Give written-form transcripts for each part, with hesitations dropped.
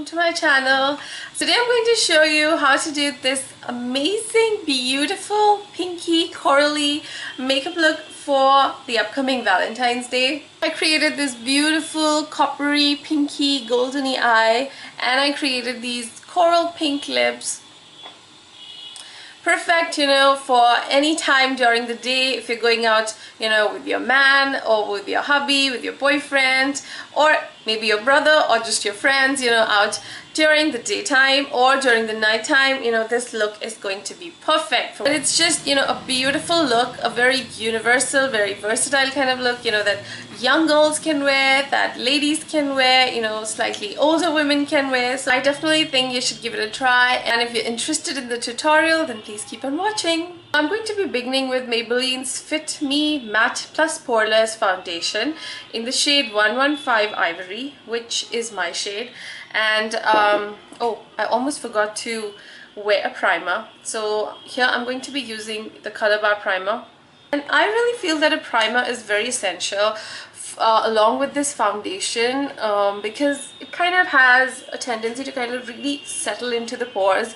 welcome to my channel. Today I'm going to show you how to do this amazing, beautiful, pinky, corally makeup look for the upcoming Valentine's Day. I created this beautiful coppery, pinky, goldeny eye, and I created these coral pink lips. Perfect, you know, for any time during the day if you're going out, you know, with your man or with your hubby, with your boyfriend, or maybe your brother or just your friends, you know, out during the daytime or during the nighttime. You know, this look is going to be perfect. But it's just, you know, a beautiful look, a very universal, very versatile kind of look, you know, that young girls can wear, that ladies can wear, you know, slightly older women can wear. So I definitely think you should give it a try, and if you're interested in the tutorial, then please keep on watching. I'm going to be beginning with Maybelline's Fit Me Matte Plus Poreless Foundation in the shade 115 Ivory, which is my shade. And oh, I almost forgot to wear a primer. So here I'm going to be using the Colorbar primer. And I really feel that a primer is very essential along with this foundation because it kind of has a tendency to kind of really settle into the pores.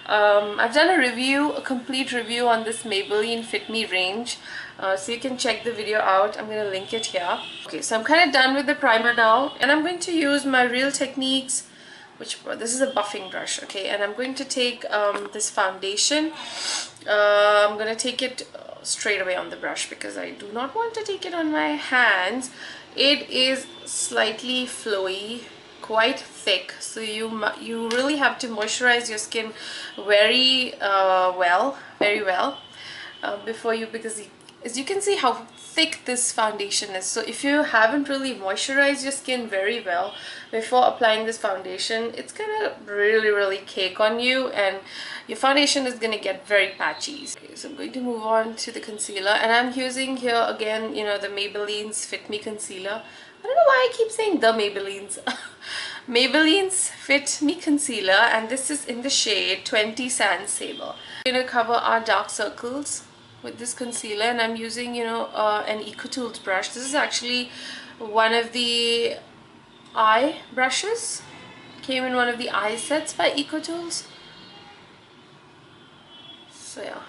I've done a review, a complete review on this Maybelline Fit Me range, so you can check the video out. I'm going to link it here. Okay, so I'm kind of done with the primer now, and I'm going to use my Real Techniques, this is a buffing brush, okay, and I'm going to take this foundation. I'm going to take it straight away on the brush because I do not want to take it on my hands. It is slightly flowy, quite thick, so you really have to moisturize your skin very well before you, because as you can see how thick this foundation is. So if you haven't really moisturized your skin very well before applying this foundation, it's gonna really cake on you and your foundation is gonna get very patchy. Okay, so I'm going to move on to the concealer, and I'm using here again, you know, the Maybelline's Fit Me Concealer. I don't know why I keep saying the Maybelline's. Maybelline's Fit Me Concealer, and this is in the shade 20 Sand Sable. We're going to cover our dark circles with this concealer, and I'm using, you know, an EcoTools brush. This is actually one of the eye brushes. Came in one of the eye sets by EcoTools. So yeah,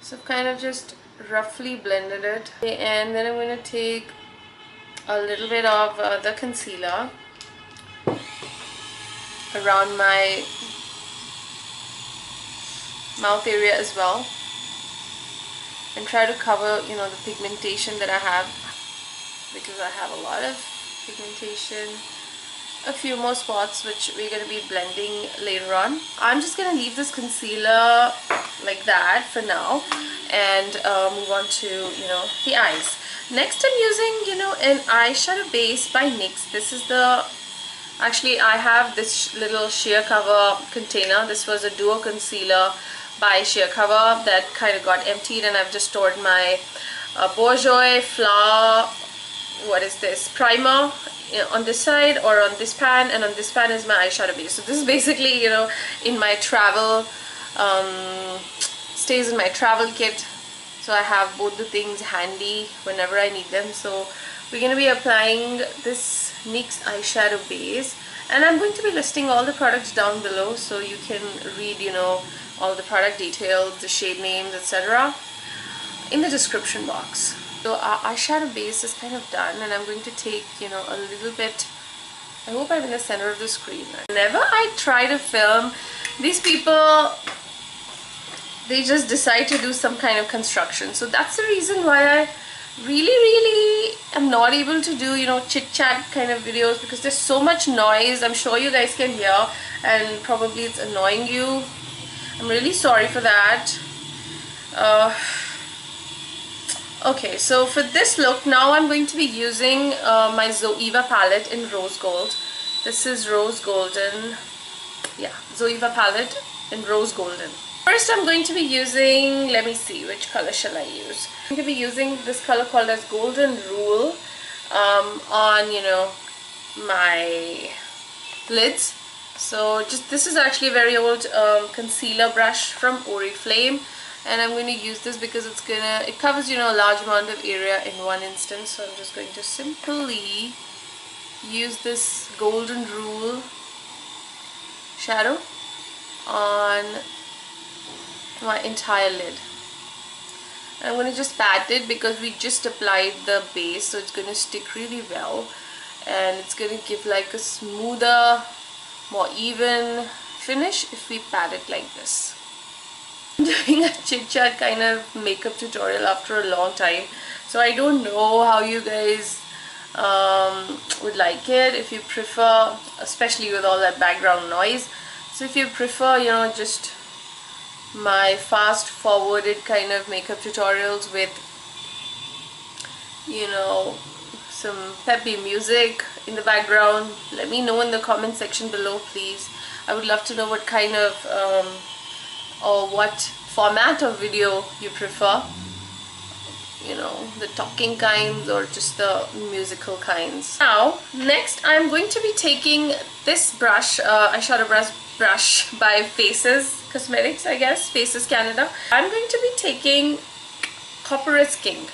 so I've kind of just roughly blended it, and then I'm going to take a little bit of the concealer around my mouth area as well, and try to cover, you know, the pigmentation that I have, because I have a lot of pigmentation, a few more spots which we're going to be blending later on. I'm just going to leave this concealer like that for now and move on to, you know, the eyes. Next I'm using, you know, an eyeshadow base by NYX. This is the, actually I have this little sheer cover container. This was a duo concealer by sheer cover that kind of got emptied, and I've just stored my Bourjois Flower, what is this, primer on this side or on this pan, and on this pan is my eyeshadow base. So this is basically, you know, in my travel, stays in my travel kit. So I have both the things handy whenever I need them. So we're going to be applying this NYX eyeshadow base, and I'm going to be listing all the products down below so you can read, you know, all the product details, the shade names, etc. in the description box. So our eyeshadow base is kind of done, and I'm going to take, you know, a little bit. I hope I'm in the center of the screen. Whenever I try to film, these people, they just decide to do some kind of construction. So that's the reason why I really am not able to do, you know, chit chat kind of videos, because there's so much noise. I'm sure you guys can hear, and probably it's annoying you. I'm really sorry for that. Okay, so for this look now I'm going to be using my Zoeva palette in Rose Gold. This is Rose Golden. Yeah, Zoeva palette in Rose Golden. First I'm going to be using, let me see, which color shall I use? I'm going to be using this color called as Golden Rule on, you know, my lids. So just, this is actually a very old concealer brush from Oriflame, and I'm going to use this because it covers, you know, a large amount of area in one instance. So I'm just going to simply use this Golden Rule shadow on my entire lid. I'm going to just pat it because we just applied the base, so it's going to stick really well, and it's going to give like a smoother, more even finish if we pat it like this. I'm doing a chit chat kind of makeup tutorial after a long time, so I don't know how you guys would like it. If you prefer, especially with all that background noise, so if you prefer, you know, just my fast forwarded kind of makeup tutorials with, you know, some peppy music in the background, let me know in the comment section below, please. I would love to know what kind of or what format of video you prefer, you know, the talking kinds or just the musical kinds. Now next I'm going to be taking this brush, eyeshadow brush by Faces Cosmetics, I guess, Faces Canada. I'm going to be taking Coppery King.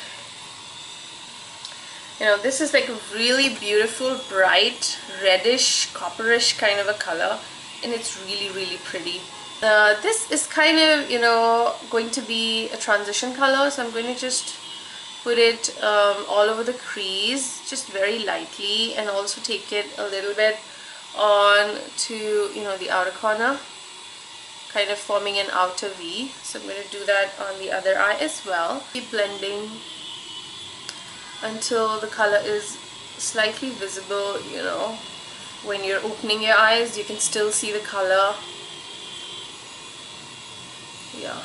You know, this is like a really beautiful, bright, reddish, copperish kind of a color, and it's really pretty. This is kind of, you know, going to be a transition color, so I'm going to just put it all over the crease, just very lightly, and also take it a little bit on to, you know, the outer corner, kind of forming an outer V. So I'm going to do that on the other eye as well. Keep blending until the color is slightly visible, you know, when you're opening your eyes you can still see the color. Yeah,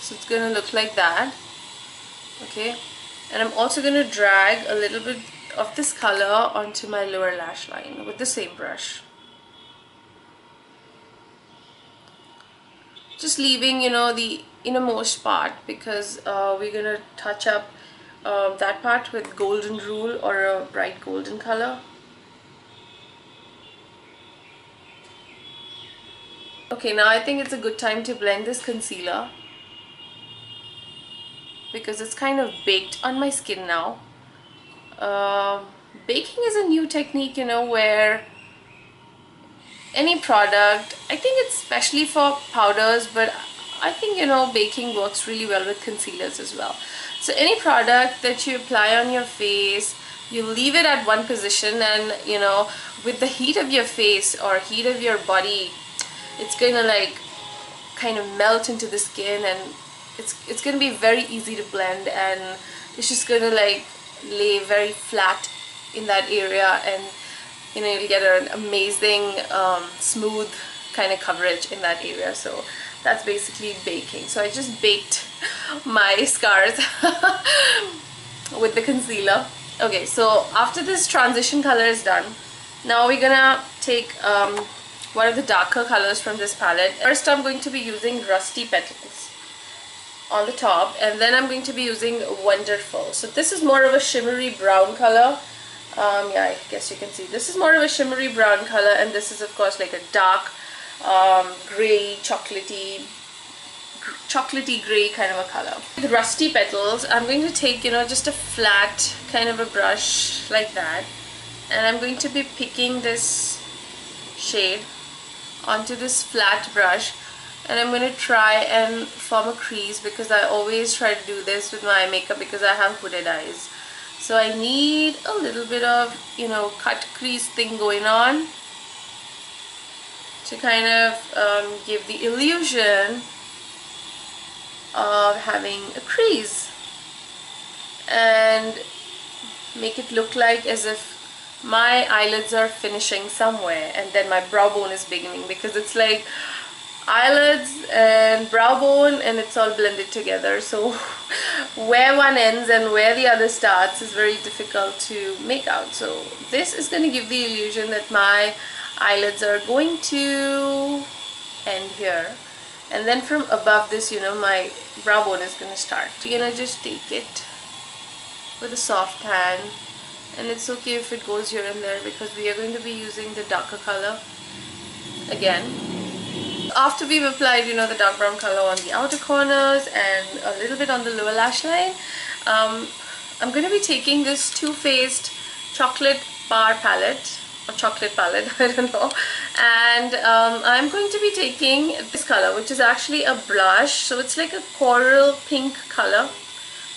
so it's gonna look like that. Okay, and I'm also gonna drag a little bit of this color onto my lower lash line with the same brush, just leaving, you know, the innermost part, because we're gonna touch up that part with golden rule or a bright golden color. Okay, now I think it's a good time to blend this concealer because it's kind of baked on my skin now. Baking is a new technique, you know, where any product, I think it's especially for powders, but I think, you know, baking works really well with concealers as well. So any product that you apply on your face, you leave it at one position, and, you know, with the heat of your face or heat of your body, it's gonna like kind of melt into the skin, and it's gonna be very easy to blend, and it's just gonna like lay very flat in that area, and, you know, you'll get an amazing smooth kind of coverage in that area. So that's basically baking. So I just baked my scars with the concealer. Okay, so after this transition color is done, now we're gonna take one of the darker colors from this palette. First I'm going to be using Rusty Petals on the top, and then I'm going to be using Wonderful. So this is more of a shimmery brown color. Yeah, I guess you can see this is more of a shimmery brown color, and this is of course like a dark gray, chocolatey gray kind of a color. With Rusty Petals, I'm going to take, you know, just a flat kind of a brush like that, and I'm going to be picking this shade onto this flat brush, and I'm going to try and form a crease, because I always try to do this with my makeup because I have hooded eyes. So I need a little bit of, you know, cut crease thing going on to kind of give the illusion of having a crease and make it look like as if my eyelids are finishing somewhere and then my brow bone is beginning, because it's like eyelids and brow bone and it's all blended together. So where one ends and where the other starts is very difficult to make out. So this is going to give the illusion that my eyelids are going to end here, and then from above this, you know, my brow bone is going to start. You're going to just take it with a soft hand, and it's okay if it goes here and there because we are going to be using the darker color again. After we've applied, you know, the dark brown color on the outer corners and a little bit on the lower lash line, I'm going to be taking this Too Faced Chocolate Bar palette, or chocolate palette, I don't know. And I'm going to be taking this color, which is actually a blush. So it's like a coral pink color,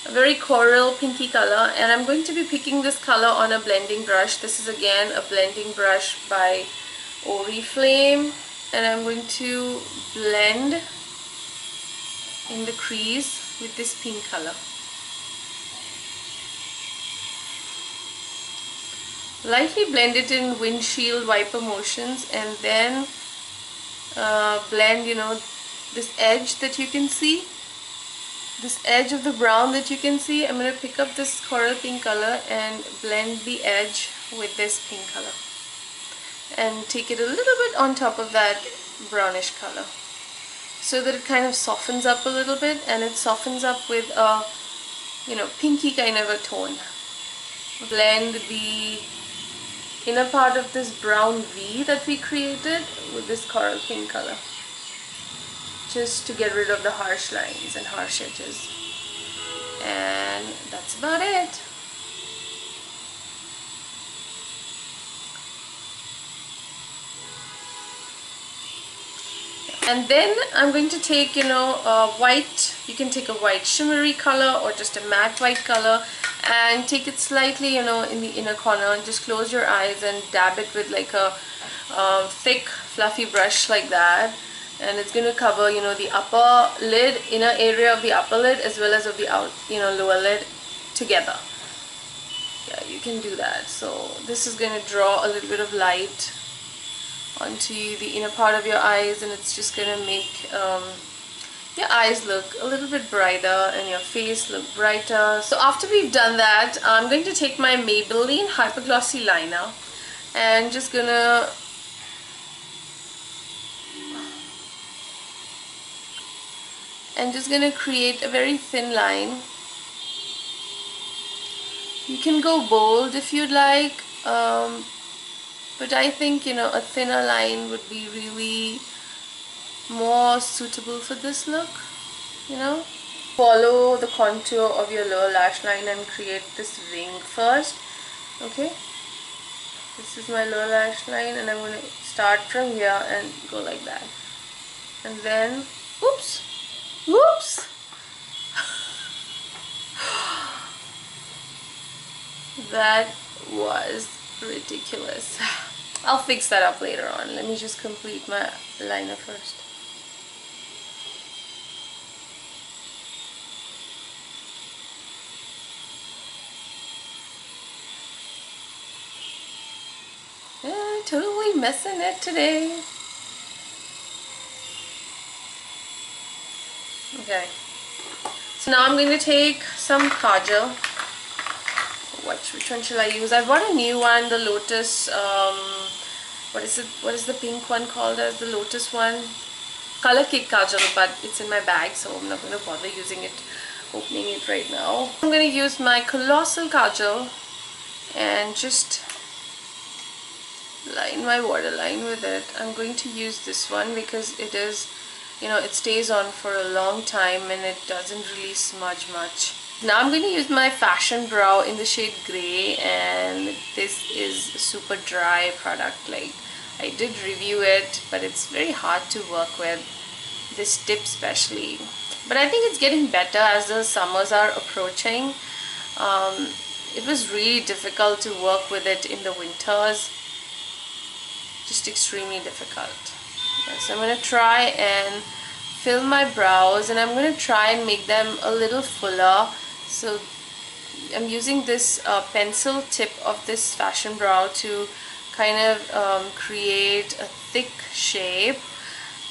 a very coral pinky color. And I'm going to be picking this color on a blending brush. This is again a blending brush by Oriflame. And I'm going to blend in the crease with this pink color. Lightly blend it in windshield wiper motions, and then blend, you know, this edge that you can see, this edge of the brown that you can see. I'm going to pick up this coral pink color and blend the edge with this pink color and take it a little bit on top of that brownish color so that it kind of softens up a little bit, and it softens up with a, you know, pinky kind of a tone. Blend the inner part of this brown V that we created with this coral pink color, just to get rid of the harsh lines and harsh edges. And that's about it. And then I'm going to take, you know, white. You can take a white shimmery color or just a matte white color, and take it slightly, you know, in the inner corner, and just close your eyes and dab it with like a thick fluffy brush like that. And it's going to cover, you know, the upper lid, inner area of the upper lid, as well as of the out, you know, lower lid together. Yeah, you can do that. So this is going to draw a little bit of light onto the inner part of your eyes, and it's just going to make your eyes look a little bit brighter and your face look brighter. So after we've done that, I'm going to take my Maybelline Hyperglossy liner and just gonna create a very thin line. You can go bold if you'd like, but I think, you know, a thinner line would be really more suitable for this look, you know. Follow the contour of your lower lash line and create this wing first. Okay, this is my lower lash line, and I'm going to start from here and go like that, and then oops, that was ridiculous. I'll fix that up later on. Let me just complete my liner first. Yeah, totally messing it today. Okay, so now I'm going to take some Kajal. Which one shall I use? I bought a new one, the Lotus, what is it? What is the pink one called as? The Lotus one? Color Cake Kajal, but it's in my bag, so I'm not going to bother using it, opening it right now. I'm going to use my Colossal Kajal and just line my waterline with it. I'm going to use this one because it is, you know, it stays on for a long time and it doesn't really smudge much. Now I'm going to use my Fashion Brow in the shade Grey, and this is a super dry product. Like, I did review it, but it's very hard to work with, this tip especially. But I think it's getting better as the summers are approaching. It was really difficult to work with it in the winters. Just extremely difficult. So I'm going to try and fill my brows, and I'm going to try and make them a little fuller. So I'm using this pencil tip of this Fashion Brow to kind of create a thick shape,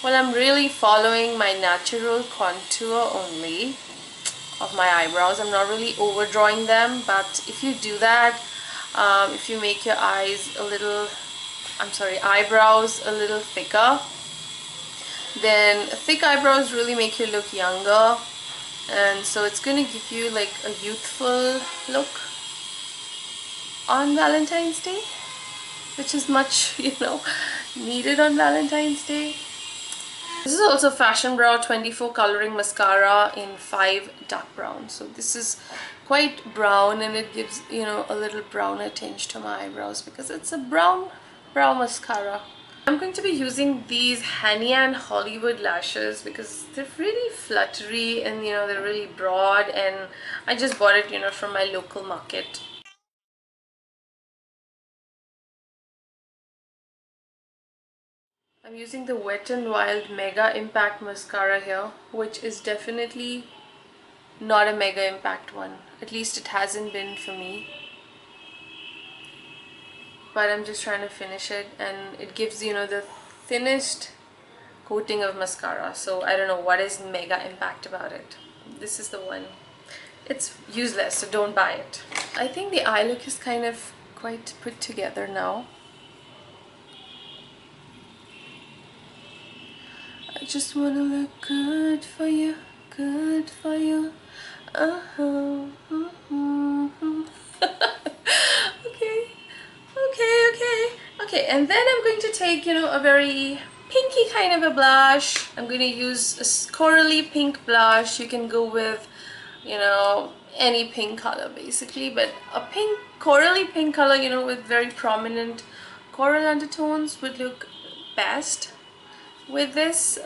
while I'm really following my natural contour only of my eyebrows. I'm not really overdrawing them, but if you do that, if you make your eyes a little, eyebrows a little thicker, then thick eyebrows really make you look younger. And so it's going to give you like a youthful look on Valentine's Day, which is much, you know, needed on Valentine's Day. This is also Fashion Brow 24 Coloring Mascara in 5 dark brown. So this is quite brown, and it gives, you know, a little browner tinge to my eyebrows because it's a brown brow mascara. I'm going to be using these Hanian Hollywood lashes because they're really fluttery and they're really broad, and I just bought it from my local market. I'm using the Wet n Wild Mega Impact Mascara here, which is definitely not a Mega Impact one. At least it hasn't been for me. But I'm just trying to finish it, and it gives the thinnest coating of mascara. So I don't know what is Mega Impact about it. This is the one. It's useless, so don't buy it. I think the eye look is kind of quite put together now. I just wanna look good for you, good for you. Okay, and then I'm going to take a very pinky kind of a blush. I'm going to use a corally pink blush. You can go with any pink color basically, but a corally pink color with very prominent coral undertones would look best with this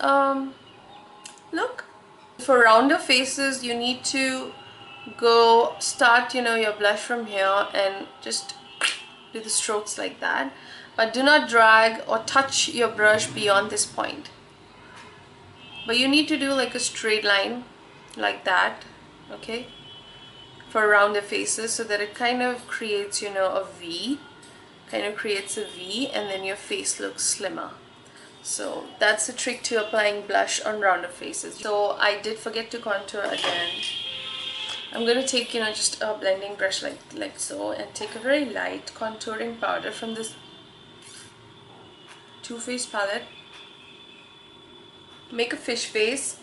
look. For rounder faces, you need to start your blush from here and just do the strokes like that, but do not drag or touch your brush beyond this point. But you need to do like a straight line like that, okay, for rounder faces, so that it kind of creates a V, and then your face looks slimmer. So that's the trick to applying blush on rounder faces. So I did forget to contour again. I'm going to take just a blending brush like so, and take a very light contouring powder from this Too Faced palette. Make a fish face.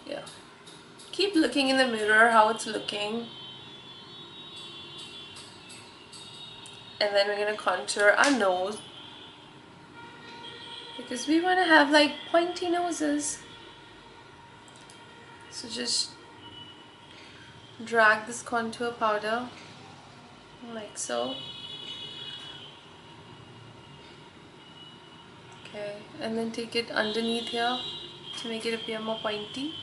Yeah. Keep looking in the mirror how it's looking. And then we're going to contour our nose, because we want to have like pointy noses. So just drag this contour powder like so. Okay, and then take it underneath here to make it appear more pointy.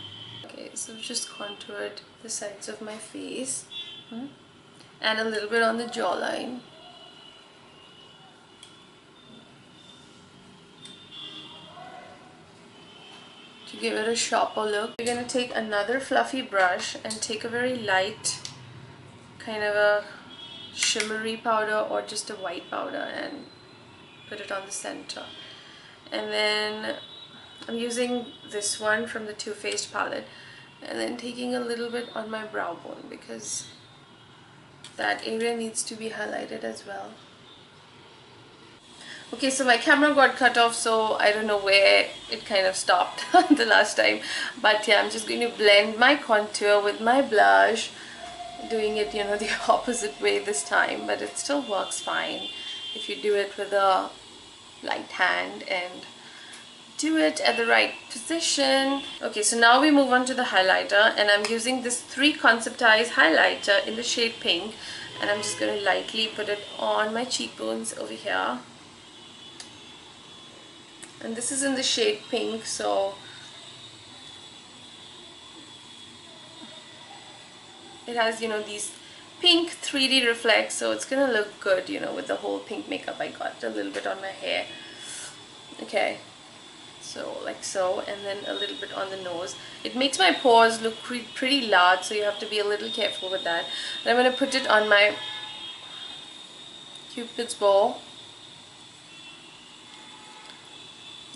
Okay, so I've just contoured the sides of my face and a little bit on the jawline. To give it a sharper look. We're going to take another fluffy brush and take a very light kind of a shimmery powder or just a white powder and put it on the center. And then I'm using this one from the Too Faced palette, and then taking a little bit on my brow bone because that area needs to be highlighted as well. Okay, so my camera got cut off, so I don't know where it kind of stopped the last time. But yeah, I'm just going to blend my contour with my blush, doing it, the opposite way this time, but it still works fine if you do it with a light hand and do it at the right position. Okay, so now we move on to the highlighter, and I'm using this 3 Concept Eyes highlighter in the shade Pink, and I'm just going to lightly put it on my cheekbones over here. And this is in the shade Pink, so it has these pink 3D reflects, so it's gonna look good with the whole pink makeup I got a little bit on my hair. Okay, so like so, and then a little bit on the nose. It makes my pores look pretty large, so you have to be a little careful with that. And I'm gonna put it on my Cupid's bow,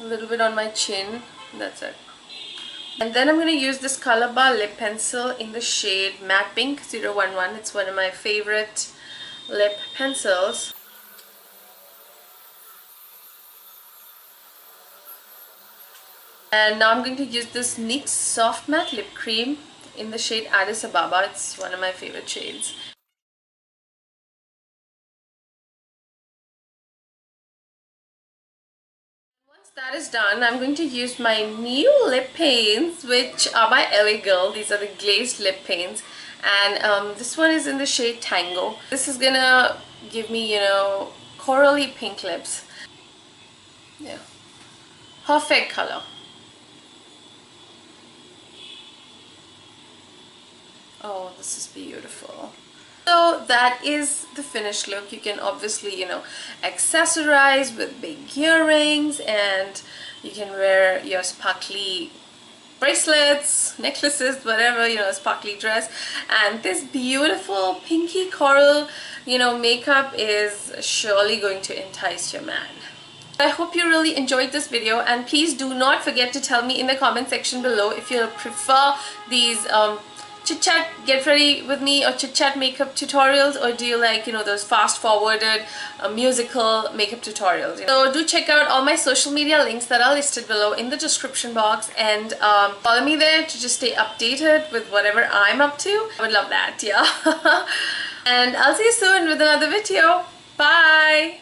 a little bit on my chin. That's it. And then I'm going to use this Colorbar lip pencil in the shade Matte Pink 011. It's one of my favorite lip pencils. And now I'm going to use this NYX Soft Matte Lip Cream in the shade Addis Ababa. It's one of my favorite shades. Once That is done. I'm going to use my new lip paints, which are by LA Girl. These are the glazed lip paints, and this one is in the shade Tango. This is gonna give me, you know, corally pink lips. Yeah, perfect color. Oh, this is beautiful. So that is the finished look. You can obviously, you know, accessorize with big earrings, and you can wear your sparkly bracelets, necklaces, whatever, you know, sparkly dress. And this beautiful pinky coral, you know, makeup is surely going to entice your man. I hope you really enjoyed this video, and please do not forget to tell me in the comment section below if you prefer these chit chat get ready with me or chit chat makeup tutorials, or do you like, you know, those fast forwarded musical makeup tutorials, you know? So do check out all my social media links that are listed below in the description box, and follow me there to just stay updated with whatever I'm up to. I would love that, yeah. And I'll see you soon with another video. Bye.